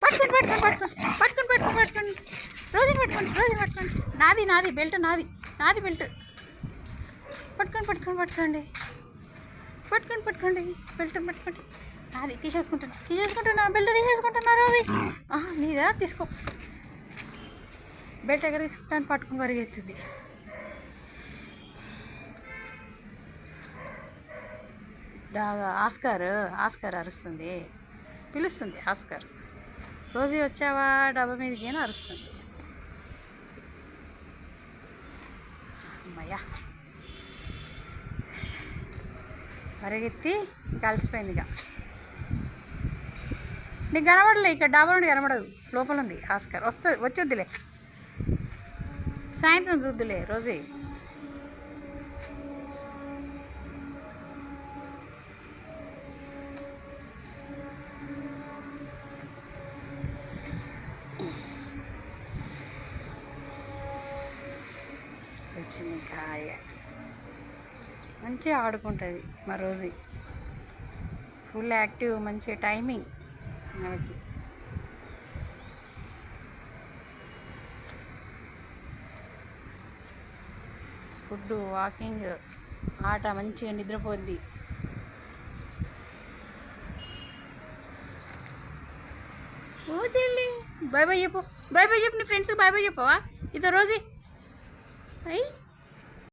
పట్టుకోండి పట్టుకోండి పట్టుకోండి పట్టుకోండి పట్టుకోండి పట్టుకోండి రోజు పట్టుకోండి రోజు పట్టుకోండి. నాది నాది బెల్ట్ నాది నాది బెల్ట్. పట్టుకోండి పట్టుకోండి పట్టుకోండి పట్టుకోండి పట్టుకోండి బెల్ట్ పట్టుకోండి. నాది తీసేసుకుంటున్నా బెల్ట్ తీసేసుకుంటున్నా రోజు. నీదా తీసుకో. బెల్ట్ ఎక్కడ తీసుకుంటాను పట్టుకుని పరిగెత్తుంది. ఆస్కార్ అరుస్తుంది, పిలుస్తుంది. ఆస్కార్ రోజు వచ్చావా డబ్బా మీదకి అని అరుస్తుంది. అమ్మయ్యా పరిగెత్తి కలిసిపోయింది. ఇక నీకు కనబడలే, ఇక్కడ డాబా నుండి కనబడదు, లోపల ఉంది ఆస్కార్. వచ్చొద్దులే, సాయంత్రం చూద్దులే రోజు. వచ్చింది కాయ మంచిగా ఆడుకుంటుంది మా రోజు. ఫుల్ యాక్టివ్, మంచి టైమింగ్ మనకి. ఫుడ్, వాకింగ్, ఆట, మంచిగా నిద్రపోద్ది. ఓ తెల్లి బాయ్ బాయ్ చెప్పు, బాయ్ బాయ్ చెప్పు. నీ ఫ్రెండ్స్ బాయ్ బాయ్ చెప్పవా? ఇదో రోజు అయ్యి